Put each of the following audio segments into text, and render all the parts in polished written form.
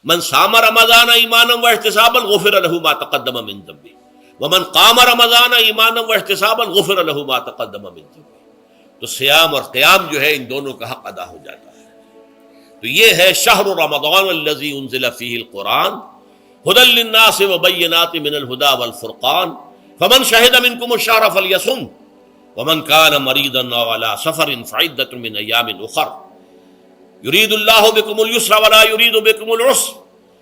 من صام رمضان ایمانا واحتسابا غفر له ما تقدم من ذنبه ومن قام رمضان ایمانا واحتسابا غفر له ما تقدم من ذنبه. تو سیام اور قیام جو ہے ان دونوں کا حق ادا ہو جاتا ہے. تو یہ ہے شہر رمضان الذی انزل فیہ القرآن ھدی للناس وبینات من الھدی والفرقان فمن شہد منکم الشہر فلیصم ومن کان مریضا او علی سفر فعدۃ من ایام اخر یرید اللہ بکم اليسر ولا یرید بکم العسر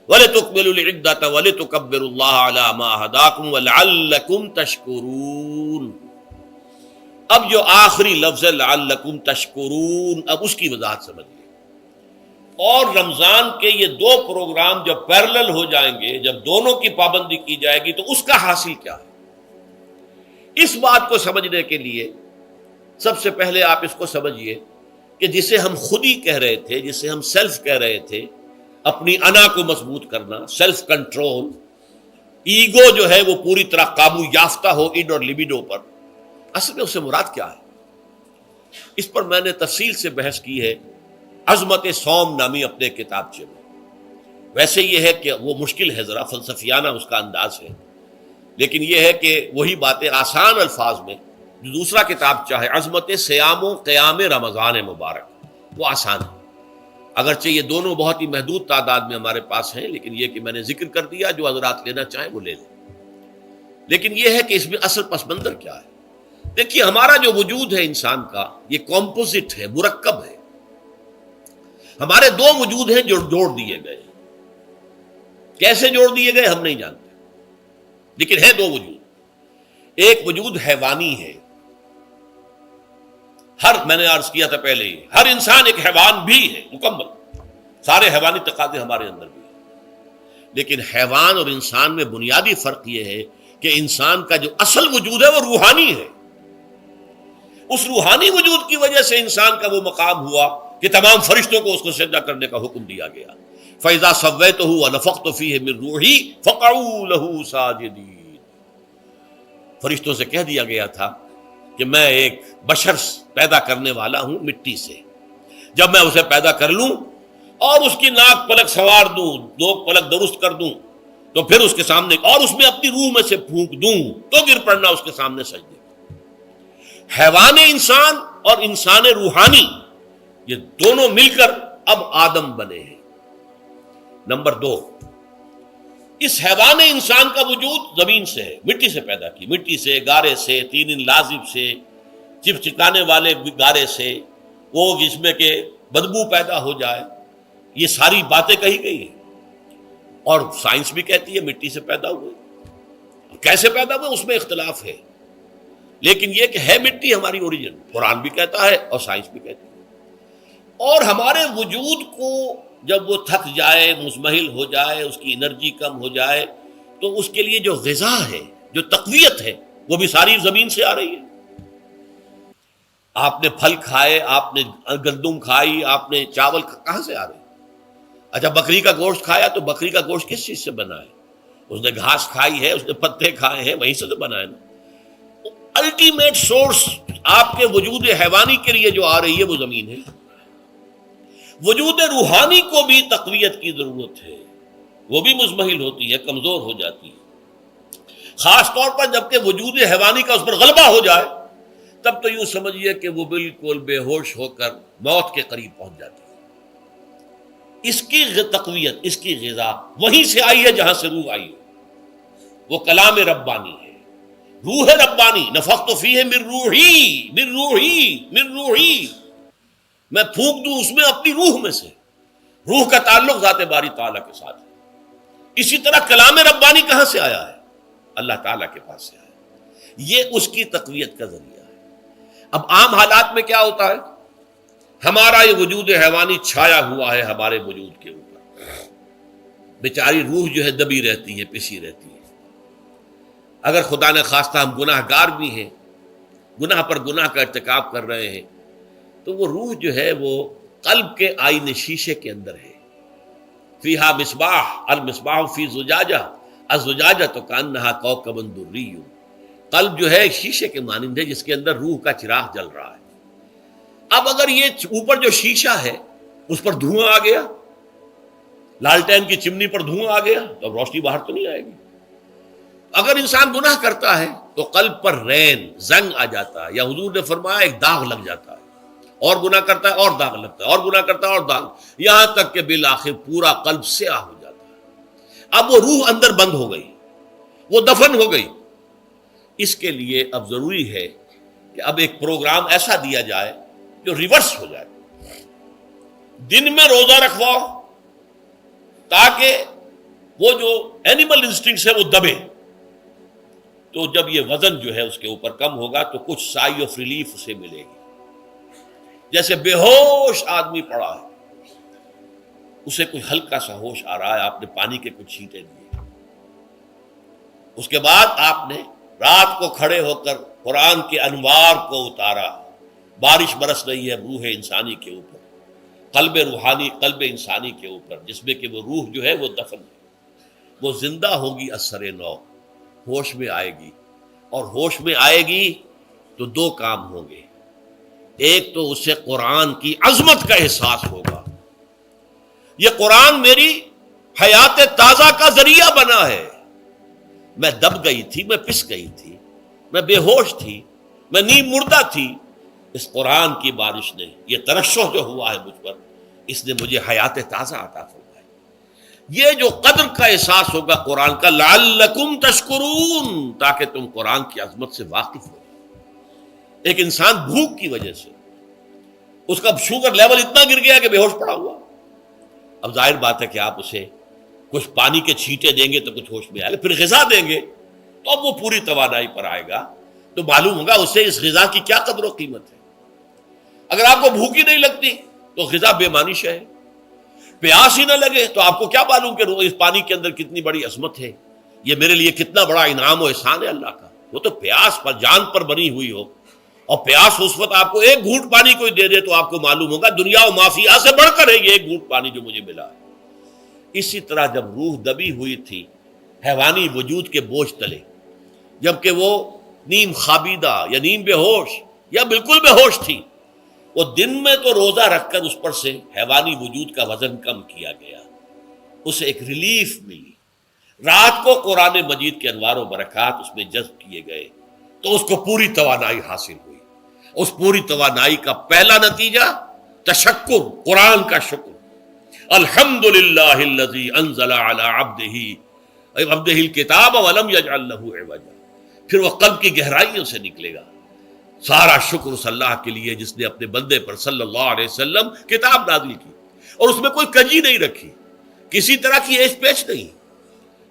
ولتکملوا العدۃ ولتکبروا اللہ علی ما ھداکم ولعلکم تشکرون. اب جو آخری لفظ ہے لعلکم تشکرون، اب اس کی وضاحت سمجھیے. اور رمضان کے یہ دو پروگرام جب پیرلل ہو جائیں گے، جب دونوں کی پابندی کی جائے گی، تو اس کا حاصل کیا ہے؟ اس بات کو سمجھنے کے لیے سب سے پہلے آپ اس کو سمجھیے کہ جسے ہم خود ہی کہہ رہے تھے، جسے ہم سیلف کہہ رہے تھے، اپنی انا کو مضبوط کرنا، سیلف کنٹرول، ایگو جو ہے وہ پوری طرح قابو یافتہ ہو اِڈ اور لیبیڈو پر، اصل میں اس سے مراد کیا ہے؟ اس پر میں نے تفصیل سے بحث کی ہے عظمت صوم نامی اپنے کتابچے میں. ویسے یہ ہے کہ وہ مشکل ہے، ذرا فلسفیانہ اس کا انداز ہے، لیکن یہ ہے کہ وہی باتیں آسان الفاظ میں جو دوسرا کتاب چاہے عظمت سیام و قیام رمضان مبارک، وہ آسان ہے. اگرچہ یہ دونوں بہت ہی محدود تعداد میں ہمارے پاس ہیں، لیکن یہ کہ میں نے ذکر کر دیا، جو حضرات لینا چاہیں وہ لے لیں. لیکن یہ ہے کہ اس میں اصل پس منظر کیا ہے. دیکھیے، ہمارا جو وجود ہے انسان کا، یہ کمپوزٹ ہے، مرکب ہے. ہمارے دو وجود ہیں جو جوڑ دیے گئے. کیسے جوڑ دیے گئے ہم نہیں جانتے، لیکن ہے دو وجود. ایک وجود حیوانی ہے، میں نے عرض کیا تھا پہلے ہی، ہر انسان ایک حیوان بھی ہے مکمل، سارے حیوانی تقاضے ہمارے اندر بھی ہیں. لیکن حیوان اور انسان میں بنیادی فرق یہ ہے کہ انسان کا جو اصل وجود ہے وہ روحانی ہے. اس روحانی وجود کی وجہ سے انسان کا وہ مقام ہوا کہ تمام فرشتوں کو اس کو سجدہ کرنے کا حکم دیا گیا. فَإِذَا سَوَّيْتُهُ وَنَفَخْتُ فِيهِ مِن رُوحِي فَقَعُوا لَهُ سَاجِدِينَ. فرشتوں سے کہہ دیا گیا تھا کہ میں ایک بشر پیدا کرنے والا ہوں مٹی سے. جب میں اسے پیدا کر لوں اور اس کی ناک پلک سنوار دوں، دو پلک درست کر دوں، تو پھر اس کے سامنے اور اس میں اپنی روح میں سے پھونک دوں تو گر پڑنا اس کے سامنے سجدے. حیوان انسان اور انسان روحانی، یہ دونوں مل کر اب آدم بنے ہیں. نمبر دو، اس حیوان انسان کا وجود زمین سے ہے، مٹی سے پیدا کی، مٹی سے، گارے سے، طین لازب سے، چپچپانے والے گارے سے، وہ جس میں کہ بدبو پیدا ہو جائے، یہ ساری باتیں کہی گئی ہیں. اور سائنس بھی کہتی ہے مٹی سے پیدا ہوئے. کیسے پیدا ہوئے اس میں اختلاف ہے، لیکن یہ کہ ہے مٹی ہماری اوریجن، قرآن بھی کہتا ہے اور سائنس بھی کہتی ہے. اور ہمارے وجود کو جب وہ تھک جائے، مزمحل ہو جائے، اس کی انرجی کم ہو جائے، تو اس کے لیے جو غذا ہے، جو تقویت ہے، وہ بھی ساری زمین سے آ رہی ہے. آپ نے پھل کھائے، آپ نے گندم کھائی، آپ نے چاول کہاں سے آ رہے ہیں؟ اچھا، بکری کا گوشت کھایا تو بکری کا گوشت کس چیز سے بنا ہے؟ اس نے گھاس کھائی ہے، اس نے پتے کھائے ہیں، وہیں سے تو بنا ہے نا. الٹیمیٹ سورس آپ کے وجود حیوانی کے لیے جو آ رہی ہے وہ زمین ہے. وجود روحانی کو بھی تقویت کی ضرورت ہے، وہ بھی مزمحل ہوتی ہے، کمزور ہو جاتی ہے. خاص طور پر جبکہ وجود حیوانی کا اس پر غلبہ ہو جائے، تب تو یوں سمجھیے کہ وہ بالکل بے ہوش ہو کر موت کے قریب پہنچ جاتی ہے. اس کی تقویت، اس کی غذا وہیں سے آئی ہے جہاں سے روح آئی ہے. وہ کلام ربانی ہے، روح ربانی. نفخت فیہ من روحی، من روحی، من روحی، میں پھونک دوں اس میں اپنی روح میں سے. روح کا تعلق ذات باری تعالیٰ کے ساتھ ہے. اسی طرح کلام ربانی کہاں سے آیا ہے؟ اللہ تعالیٰ کے پاس سے آیا ہے. یہ اس کی تقویت کا ذریعہ ہے. اب عام حالات میں کیا ہوتا ہے؟ ہمارا یہ وجود حیوانی چھایا ہوا ہے ہمارے وجود کے اوپر، بیچاری روح جو ہے دبی رہتی ہے، پسی رہتی ہے. اگر خدا نے خواستہ ہم گناہ گار بھی ہیں، گناہ پر گناہ کا ارتکاب کر رہے ہیں، تو وہ روح جو ہے وہ قلب کے آئینے شیشے کے اندر ہے. فیہا مصباح، المصباح فی زجاجہ، الزجاجہ تو کانہا کوکب دری. قلب جو ہے ایک شیشے کے مانند ہے جس کے اندر روح کا چراغ جل رہا ہے. اب اگر یہ اوپر جو شیشہ ہے اس پر دھواں آ گیا، لالٹین کی چمنی پر دھواں آ گیا تو اب روشنی باہر تو نہیں آئے گی. اگر انسان گناہ کرتا ہے تو قلب پر رین زنگ آ جاتا ہے، یا حضور نے فرمایا ایک داغ لگ جاتا ہے، اور گناہ کرتا ہے اور داغ لگتا ہے، اور گناہ کرتا ہے اور داغ، یہاں تک کہ بالآخر پورا قلب سیاہ ہو جاتا ہے. اب وہ روح اندر بند ہو گئی، وہ دفن ہو گئی. اس کے لیے اب ضروری ہے کہ اب ایک پروگرام ایسا دیا جائے جو ریورس ہو جائے. دن میں روزہ رکھواؤ تاکہ وہ جو اینیمل انسٹنکٹس ہے وہ دبے. تو جب یہ وزن جو ہے اس کے اوپر کم ہوگا تو کچھ سائی آف ریلیف اسے ملے گی. جیسے بے ہوش آدمی پڑا ہے، اسے کوئی ہلکا سا ہوش آ رہا ہے، آپ نے پانی کے کچھ چھینٹے دیے، اس کے بعد آپ نے رات کو کھڑے ہو کر قرآن کے انوار کو اتارا. بارش برس رہی ہے روح انسانی کے اوپر، قلب روحانی، قلب انسانی کے اوپر، جس میں کہ وہ روح جو ہے وہ دفن ہے، وہ زندہ ہوگی اثر نو، ہوش میں آئے گی. اور ہوش میں آئے گی تو دو کام ہوں گے. ایک تو اسے قرآن کی عظمت کا احساس ہوگا، یہ قرآن میری حیات تازہ کا ذریعہ بنا ہے. میں دب گئی تھی، میں پس گئی تھی، میں بے ہوش تھی، میں نیم مردہ تھی. اس قرآن کی بارش نے، یہ ترشح جو ہوا ہے مجھ پر، اس نے مجھے حیات تازہ عطا فرمائی. یہ جو قدر کا احساس ہوگا قرآن کا، لعلکم تشکرون، تاکہ تم قرآن کی عظمت سے واقف ہو. ایک انسان بھوک کی وجہ سے اس کا شوگر لیول اتنا گر گیا کہ بے ہوش پڑا ہوا. اب ظاہر بات ہے کہ آپ اسے کچھ پانی کے چھینٹے دیں گے تو کچھ ہوش میں آئے گا، پھر غذا دیں گے تو اب وہ پوری توانائی پر آئے گا، تو معلوم ہوگا اسے اس غذا کی کیا قدر و قیمت ہے. اگر آپ کو بھوک ہی نہیں لگتی تو غذا بے معنی شے ہے. پیاس ہی نہ لگے تو آپ کو کیا معلوم کہ اس پانی کے اندر کتنی بڑی عظمت ہے، یہ میرے لیے کتنا بڑا انعام و احسان ہے اللہ کا. وہ تو پیاس پر، جان پر بنی ہوئی ہو، اور پیاس اس وقت آپ کو ایک گھونٹ پانی کوئی دے دے تو آپ کو معلوم ہوگا دنیا و مافیا سے بڑھ کر ہے یہ ایک گھونٹ پانی جو مجھے ملا ہے. اسی طرح جب روح دبی ہوئی تھی حیوانی وجود کے بوجھ تلے، جبکہ وہ نیم خابیدہ یا نیم بے ہوش یا بالکل بے ہوش تھی، وہ دن میں تو روزہ رکھ کر اس پر سے حیوانی وجود کا وزن کم کیا گیا، اسے ایک ریلیف ملی. رات کو قرآن مجید کے انوار و برکات اس میں جذب کیے گئے تو اس کو پوری توانائی حاصل ہوئی. اس پوری توانائی کا پہلا نتیجہ تشکر، قرآن کا شکر. الحمدللہ الذی انزل علی عبدہ الکتاب ولم یجعل لہ عوجا. پھر وہ قلب کی گہرائیوں سے نکلے گا. سارا شکر اس اللہ کے لیے جس نے اپنے بندے پر صلی اللہ علیہ وسلم کتاب نازل کی اور اس میں کوئی کجی نہیں رکھی، کسی طرح کی ایش پیش نہیں.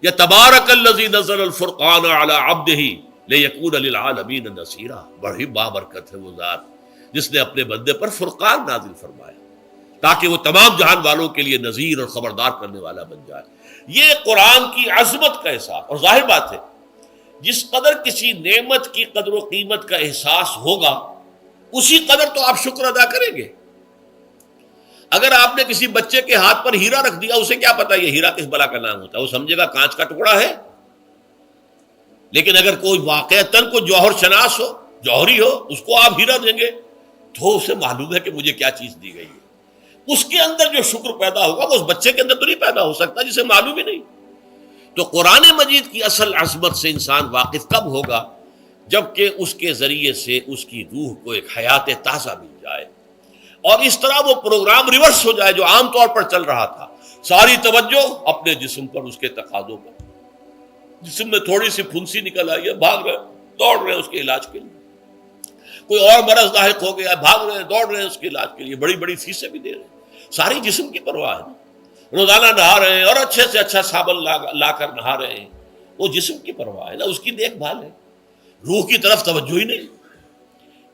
یا تبارک الذی نزل الفرقان علی عبدہ لیکون للعالمین نصیرا. بڑی بابرکت ہے وہ ذات جس نے اپنے بندے پر فرقان نازل فرمایا تاکہ وہ تمام جہان والوں کے لیے نذیر اور خبردار کرنے والا بن جائے. یہ قرآن کی عظمت کا احساس. اور ظاہر بات ہے جس قدر کسی نعمت کی قدر و قیمت کا احساس ہوگا اسی قدر تو آپ شکر ادا کریں گے. اگر آپ نے کسی بچے کے ہاتھ پر ہیرا رکھ دیا، اسے کیا پتا یہ ہیرا کس بلا کا نام ہوتا ہے، وہ سمجھے گا کانچ کا ٹکڑا ہے. لیکن اگر کوئی واقعتاً کو جوہر شناس ہو، جوہری ہو، اس کو آپ ہیرا دیں گے تو اسے معلوم ہے کہ مجھے کیا چیز دی گئی ہے. اس کے اندر جو شکر پیدا ہوگا وہ اس بچے کے اندر تو نہیں پیدا ہو سکتا جسے معلوم ہی نہیں. تو قرآن مجید کی اصل عظمت سے انسان واقف کب ہوگا؟ جبکہ اس کے ذریعے سے اس کی روح کو ایک حیات تازہ مل جائے اور اس طرح وہ پروگرام ریورس ہو جائے جو عام طور پر چل رہا تھا. ساری توجہ اپنے جسم پر، اس کے تقاضوں پر. جسم میں تھوڑی سی پھنسی نکل آئی ہے، بھاگ رہے دوڑ رہے ہیں اس کے علاج کے لیے. کوئی اور مرض لاحق ہو گیا، بھاگ رہے ہیں دوڑ رہے ہیں اس کے علاج کے لیے، بڑی بڑی فیسیں بھی دے رہے ہیں. ساری جسم کی پرواہ ہے. روزانہ نہا رہے ہیں اور اچھے سے اچھا صابن لا کر نہا رہے ہیں، وہ جسم کی پرواہ ہے نا، اس کی دیکھ بھال ہے. روح کی طرف توجہ ہی نہیں.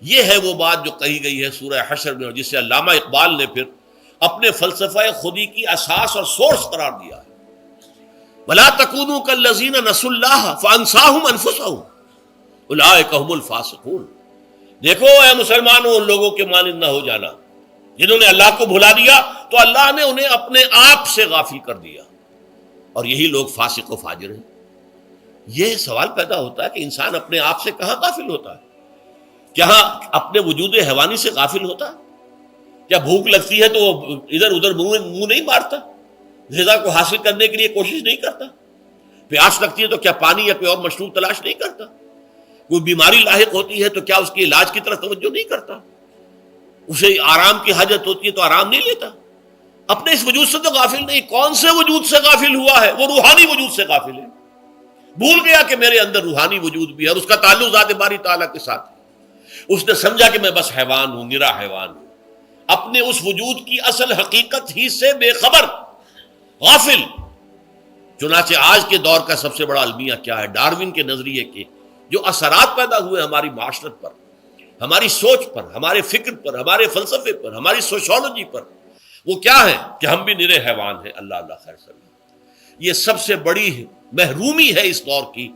یہ ہے وہ بات جو کہی گئی ہے سورہ حشر میں، اور جسے علامہ اقبال نے پھر اپنے فلسفہ خودی کی اساس اور سورس قرار دیا ہے. وَلَا تَكُونُوا كَالَّذِينَ نَسُوا اللَّهَ فَأَنسَاهُمْ أَنفُسَهُمْ أُولَٰئِكَ هُمُ الْفَاسِقُونَ. دیکھو اے مسلمانوں، ان لوگوں کے مانند نہ ہو جانا جنہوں نے اللہ کو بھلا دیا تو اللہ نے انہیں اپنے آپ سے غافل کر دیا، اور یہی لوگ فاسق و فاجر ہیں. یہ سوال پیدا ہوتا ہے کہ انسان اپنے آپ سے کہاں غافل ہوتا ہے؟ کیا اپنے وجود حیوانی سے غافل ہوتا ہے؟ کیا بھوک لگتی ہے تو ادھر ادھر منہ نہیں مارتا؟ غذا کو حاصل کرنے کے لیے کوشش نہیں کرتا؟ پیاس لگتی ہے تو کیا پانی یا کوئی اور مشروب تلاش نہیں کرتا؟ کوئی بیماری لاحق ہوتی ہے تو کیا اس کے علاج کی طرف توجہ نہیں کرتا؟ اسے آرام کی حاجت ہوتی ہے تو آرام نہیں لیتا؟ اپنے اس وجود سے تو غافل نہیں. کون سے وجود سے غافل ہوا ہے؟ وہ روحانی وجود سے غافل ہے. بھول گیا کہ میرے اندر روحانی وجود بھی ہے اور اس کا تعلق ذات باری تعالیٰ کے ساتھ ہے. اس نے سمجھا کہ میں بس حیوان ہوں، نرا حیوان ہوں، اپنے اس وجود کی اصل حقیقت ہی سے بے خبر، غافل. چنانچہ آج کے دور کا سب سے بڑا المیہ کیا ہے؟ ڈارون کے نظریے کے جو اثرات پیدا ہوئے ہماری معاشرت پر، ہماری سوچ پر، ہمارے فکر پر، ہمارے فلسفے پر، ہماری سوشولوجی پر، وہ کیا ہے کہ ہم بھی نرے حیوان ہیں. اللہ اللہ خیر سلام. یہ سب سے بڑی محرومی ہے اس دور کی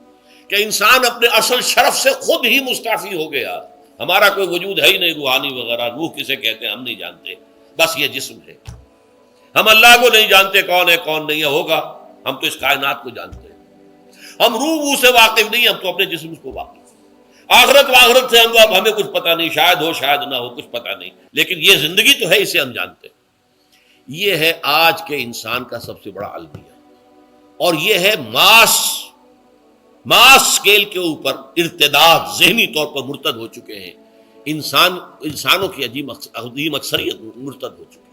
کہ انسان اپنے اصل شرف سے خود ہی مستعفی ہو گیا. ہمارا کوئی وجود ہے ہی نہیں روحانی وغیرہ. روح کسے کہتے ہیں ہم نہیں جانتے، بس یہ جسم ہے. ہم اللہ کو نہیں جانتے کون ہے کون نہیں ہے. ہوگا ہم تو اس کائنات کو جانتے ہیں. ہم روح سے واقف نہیں، ہم تو اپنے جسم کو واقف. آخرت سے ہمیں کچھ پتہ نہیں، شاید ہو شاید نہ ہو، کچھ پتہ نہیں، لیکن یہ زندگی تو ہے، اسے ہم جانتے ہیں. یہ ہے آج کے انسان کا سب سے بڑا المیہ. اور یہ ہے ماس اسکیل کے اوپر ارتداد، ذہنی طور پر مرتد ہو چکے ہیں. انسانوں کی عظیم اکثریت مرتد ہو چکی ہے.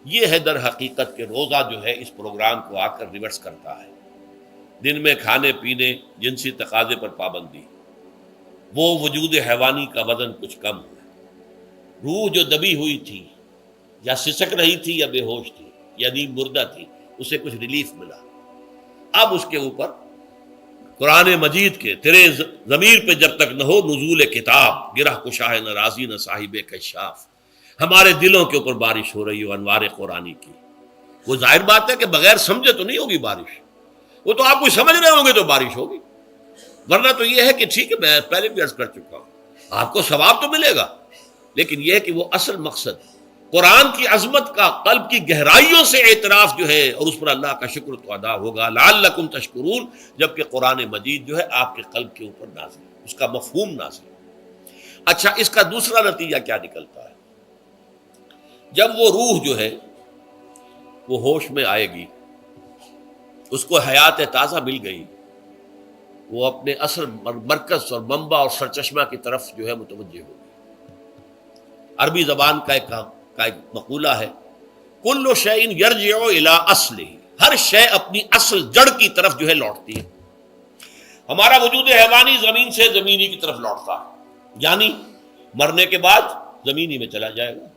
یہ ہے در حقیقت کہ روزہ جو ہے اس پروگرام کو آ کر ریورس کرتا ہے. دن میں کھانے پینے، جنسی تقاضے پر پابندی، وہ وجود حیوانی کا وزن کچھ کم ہوا. روح جو دبی ہوئی تھی، یا سسک رہی تھی یا بے ہوش تھی یا نیند مردہ تھی، اسے کچھ ریلیف ملا. اب اس کے اوپر قرآن مجید کے تیرے ضمیر پہ جب تک نہ ہو نزول کتاب، گرہ کشاہ نہ رازی نہ صاحب کشاف، ہمارے دلوں کے اوپر بارش ہو رہی ہو انوار قرآنی کی. وہ ظاہر بات ہے کہ بغیر سمجھے تو نہیں ہوگی بارش. وہ تو آپ کچھ سمجھ رہے ہوں گے تو بارش ہوگی، ورنہ تو یہ ہے کہ ٹھیک ہے، میں پہلے بھی عرض کر چکا ہوں، آپ کو ثواب تو ملے گا، لیکن یہ ہے کہ وہ اصل مقصد قرآن کی عظمت کا قلب کی گہرائیوں سے اعتراف جو ہے، اور اس پر اللہ کا شکر تو ادا ہوگا. لعلکم تشکرون، جبکہ قرآن مجید جو ہے آپ کے قلب کے اوپر نازل ہے، اس کا مفہوم نازل ہے. اچھا، اس کا دوسرا نتیجہ کیا نکلتا ہے؟ جب وہ روح جو ہے وہ ہوش میں آئے گی، اس کو حیات تازہ مل گئی، وہ اپنے اصل مرکز اور منبع اور سرچشمہ کی طرف جو ہے متوجہ ہوگی. عربی زبان کا ایک مقولہ ہے، کل شیء یرجع الی اصلہ، ہر شے اپنی اصل جڑ کی طرف جو ہے لوٹتی ہے. ہمارا وجود حیوانی زمین سے زمینی کی طرف لوٹتا ہے، یعنی مرنے کے بعد زمینی میں چلا جائے گا.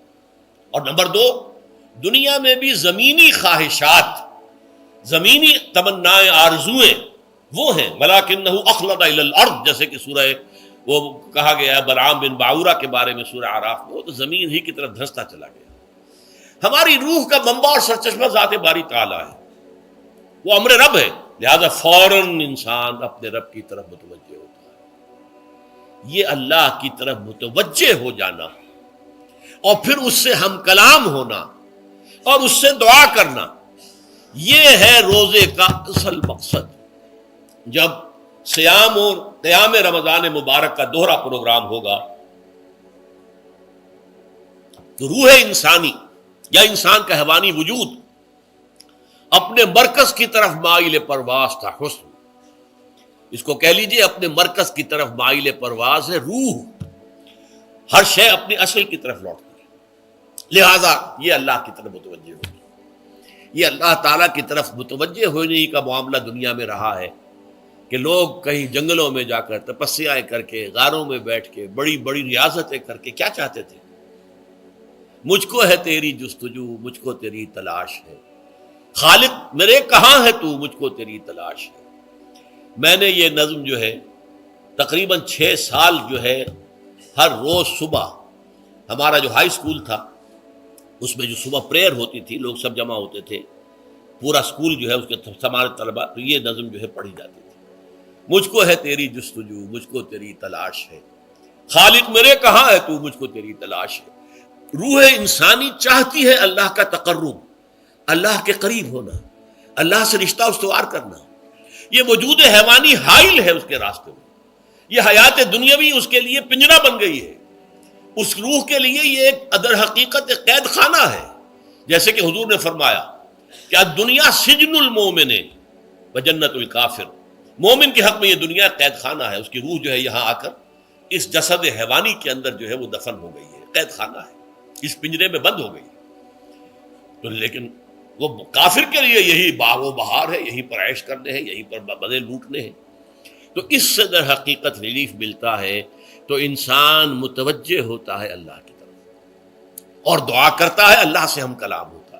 اور نمبر دو، دنیا میں بھی زمینی خواہشات، زمینی تمنائیں، آرزوئیں وہ ہیں. ولکنہ اخلد الی الارض، جیسے کہ سورہ وہ کہا گیا ہے بلعام بن باعورہ کے بارے میں سورہ اعراف میں، وہ تو زمین ہی کی طرف دھنستا چلا گیا. ہماری روح کا منبع اور سرچشمہ ذات باری تعالیٰ ہے، وہ امر رب ہے، لہذا فوراً انسان اپنے رب کی طرف متوجہ ہوتا ہے. یہ اللہ کی طرف متوجہ ہو جانا اور پھر اس سے ہم کلام ہونا اور اس سے دعا کرنا، یہ ہے روزے کا اصل مقصد. جب سیام اور قیام رمضان مبارک کا دوہرا پروگرام ہوگا تو روح انسانی یا انسان کا حیوانی وجود اپنے مرکز کی طرف مائل پرواز تھا. حسن، اس کو کہہ لیجئے اپنے مرکز کی طرف مائل پرواز ہے. روح ہر شے اپنی اصل کی طرف لوٹتی ہے، لہذا یہ اللہ کی طرف متوجہ ہوگی. یہ اللہ تعالیٰ کی طرف متوجہ ہونے کا معاملہ دنیا میں رہا ہے کہ لوگ کہیں جنگلوں میں جا کر تپسیائیں کر کے، غاروں میں بیٹھ کے، بڑی بڑی ریاضتیں کر کے کیا چاہتے تھے؟ مجھ کو ہے تیری جستجو، مجھ کو تیری تلاش ہے، خالق میرے کہاں ہے تو، مجھ کو تیری تلاش ہے. میں نے یہ نظم جو ہے تقریباً 6 سال جو ہے ہر روز صبح، ہمارا جو ہائی اسکول تھا اس میں جو صبح پریئر ہوتی تھی، لوگ سب جمع ہوتے تھے، پورا اسکول جو ہے اس کے ہمارے طلبا، تو یہ نظم جو ہے پڑھی جاتی تھی. مجھ کو ہے تیری جستجو، مجھ کو تیری تلاش ہے، خالق میرے کہاں ہے تو، مجھ کو تیری تلاش ہے. روح انسانی چاہتی ہے اللہ کا تقرب، اللہ کے قریب ہونا، اللہ سے رشتہ استوار کرنا. یہ وجود حیوانی حائل ہے اس کے راستے میں. یہ حیات دنیاوی اس کے لیے پنجرا بن گئی ہے. اس روح کے لیے یہ ایک در حقیقت ایک قید خانہ ہے. جیسے کہ حضور نے فرمایا کہ دنیا سجن المومن و جنت الکافر، مومن کے حق میں یہ دنیا قید خانہ ہے، اس کی روح جو ہے یہاں آ کر اس جسد حیوانی کے اندر جو ہے وہ دفن ہو گئی ہے، قید خانہ ہے، اس پنجرے میں بند ہو گئی ہے۔ تو لیکن وہ کافر کے لیے یہی باغ و بہار ہے، یہیں پر عیش کرنے ہیں، یہیں پر مزے لوٹنے ہیں۔ تو اس سے در حقیقت ریلیف ملتا ہے، تو انسان متوجہ ہوتا ہے اللہ کی طرف اور دعا کرتا ہے، اللہ سے ہم کلام ہوتا ہے۔